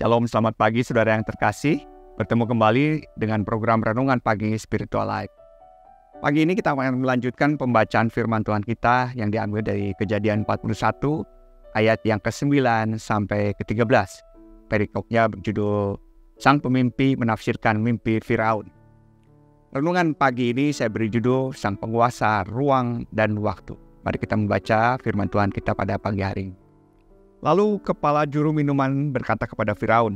Shalom, selamat pagi saudara yang terkasih. Bertemu kembali dengan program Renungan Pagi Spiritual Life. Pagi ini kita akan melanjutkan pembacaan firman Tuhan kita yang diambil dari Kejadian 41 ayat yang ke-9 sampai ke-13. Perikopnya berjudul Sang Pemimpi Menafsirkan Mimpi Firaun. Renungan pagi ini saya beri judul Sang Penguasa Ruang dan Waktu. Mari kita membaca firman Tuhan kita pada pagi hari ini. Lalu kepala juru minuman berkata kepada Firaun,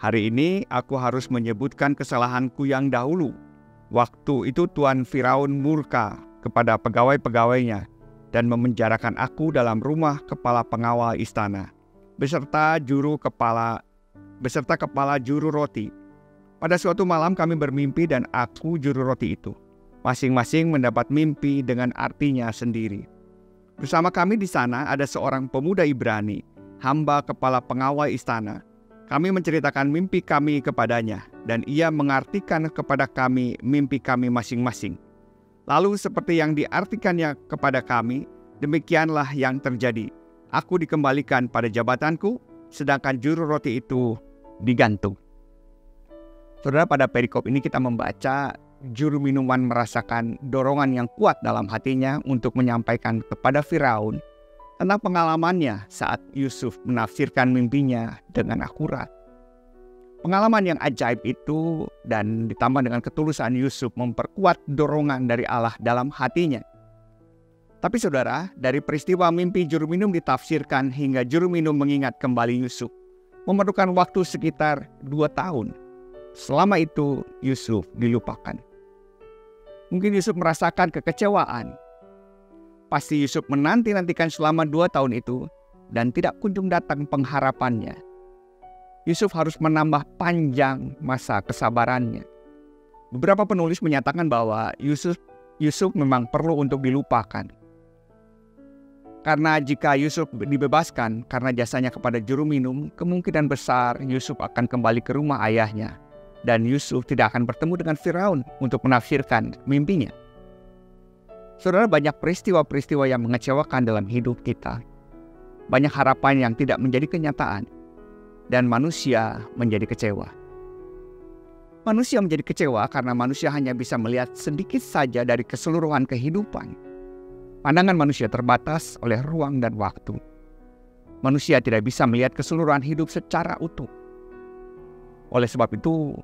"Hari ini aku harus menyebutkan kesalahanku yang dahulu. Waktu itu Tuan Firaun murka kepada pegawai-pegawainya dan memenjarakan aku dalam rumah kepala pengawal istana, beserta kepala juru roti. Pada suatu malam kami bermimpi dan aku juru roti itu. Masing-masing mendapat mimpi dengan artinya sendiri. Bersama kami di sana ada seorang pemuda Ibrani, hamba kepala pengawal istana. Kami menceritakan mimpi kami kepadanya, dan ia mengartikan kepada kami mimpi kami masing-masing. Lalu seperti yang diartikannya kepada kami, demikianlah yang terjadi. Aku dikembalikan pada jabatanku, sedangkan juru roti itu digantung." Saudara, pada perikop ini kita membaca juru minuman merasakan dorongan yang kuat dalam hatinya untuk menyampaikan kepada Firaun tentang pengalamannya saat Yusuf menafsirkan mimpinya dengan akurat. Pengalaman yang ajaib itu dan ditambah dengan ketulusan Yusuf memperkuat dorongan dari Allah dalam hatinya. Tapi saudara, dari peristiwa mimpi juru minum ditafsirkan hingga juru minum mengingat kembali Yusuf, memerlukan waktu sekitar 2 tahun. Selama itu Yusuf dilupakan. Mungkin Yusuf merasakan kekecewaan. Pasti Yusuf menanti-nantikan selama 2 tahun itu dan tidak kunjung datang pengharapannya. Yusuf harus menambah panjang masa kesabarannya. Beberapa penulis menyatakan bahwa Yusuf memang perlu untuk dilupakan. Karena jika Yusuf dibebaskan karena jasanya kepada juru minum, kemungkinan besar Yusuf akan kembali ke rumah ayahnya. Dan Yusuf tidak akan bertemu dengan Firaun untuk menafsirkan mimpinya. Saudara, banyak peristiwa-peristiwa yang mengecewakan dalam hidup kita. Banyak harapan yang tidak menjadi kenyataan. Dan manusia menjadi kecewa. Manusia menjadi kecewa karena manusia hanya bisa melihat sedikit saja dari keseluruhan kehidupan. Pandangan manusia terbatas oleh ruang dan waktu. Manusia tidak bisa melihat keseluruhan hidup secara utuh. Oleh sebab itu,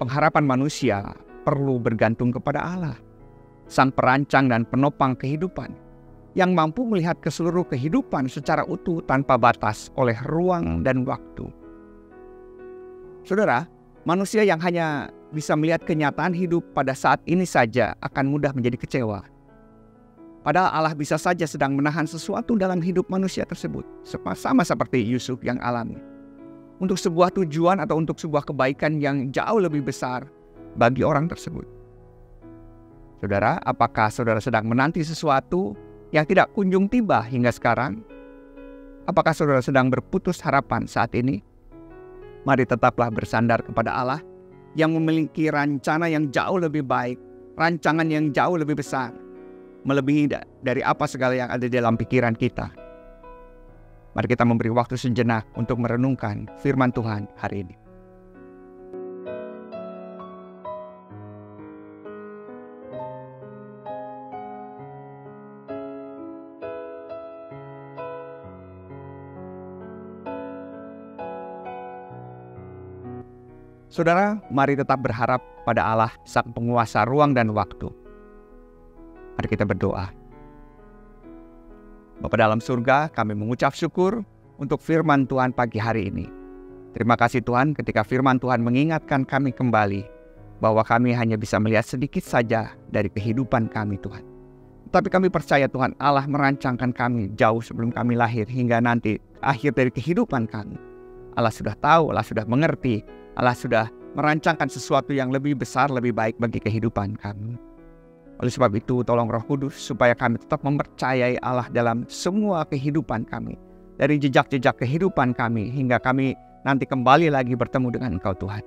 pengharapan manusia perlu bergantung kepada Allah, Sang perancang dan penopang kehidupan, yang mampu melihat ke seluruh kehidupan secara utuh tanpa batas oleh ruang dan waktu. Saudara, manusia yang hanya bisa melihat kenyataan hidup pada saat ini saja akan mudah menjadi kecewa. Padahal Allah bisa saja sedang menahan sesuatu dalam hidup manusia tersebut, sama seperti Yusuf yang alami, untuk sebuah tujuan atau untuk sebuah kebaikan yang jauh lebih besar bagi orang tersebut. Saudara, apakah saudara sedang menanti sesuatu yang tidak kunjung tiba hingga sekarang? Apakah saudara sedang berputus harapan saat ini? Mari tetaplah bersandar kepada Allah yang memiliki rencana yang jauh lebih baik, rancangan yang jauh lebih besar, melebihi dari apa segala yang ada di dalam pikiran kita. Mari kita memberi waktu sejenak untuk merenungkan firman Tuhan hari ini. Saudara, mari tetap berharap pada Allah, Sang Penguasa ruang dan waktu. Mari kita berdoa. Bapa dalam surga, kami mengucap syukur untuk firman Tuhan pagi hari ini. Terima kasih Tuhan ketika firman Tuhan mengingatkan kami kembali bahwa kami hanya bisa melihat sedikit saja dari kehidupan kami Tuhan. Tapi kami percaya Tuhan Allah merancangkan kami jauh sebelum kami lahir hingga nanti akhir dari kehidupan kami. Allah sudah tahu, Allah sudah mengerti, Allah sudah merancangkan sesuatu yang lebih besar, lebih baik bagi kehidupan kami. Oleh sebab itu, tolong Roh Kudus supaya kami tetap mempercayai Allah dalam semua kehidupan kami. Dari jejak-jejak kehidupan kami hingga kami nanti kembali lagi bertemu dengan Engkau Tuhan.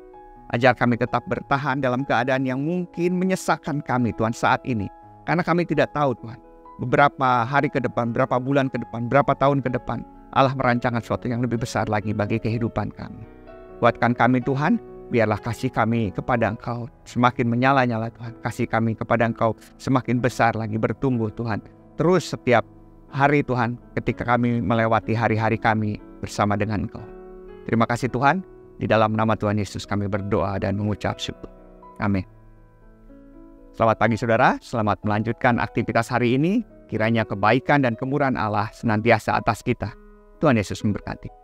Ajar kami tetap bertahan dalam keadaan yang mungkin menyesakkan kami Tuhan saat ini. Karena kami tidak tahu Tuhan, beberapa hari ke depan, berapa bulan ke depan, berapa tahun ke depan, Allah merancangkan sesuatu yang lebih besar lagi bagi kehidupan kami. Kuatkan kami Tuhan, biarlah kasih kami kepada Engkau semakin menyala-nyala Tuhan. Kasih kami kepada Engkau semakin besar lagi, bertumbuh Tuhan. Terus setiap hari Tuhan, ketika kami melewati hari-hari kami bersama dengan Engkau. Terima kasih Tuhan, di dalam nama Tuhan Yesus kami berdoa dan mengucap syukur. Amin. Selamat pagi saudara, selamat melanjutkan aktivitas hari ini. Kiranya kebaikan dan kemurahan Allah senantiasa atas kita. Tuhan Yesus memberkati.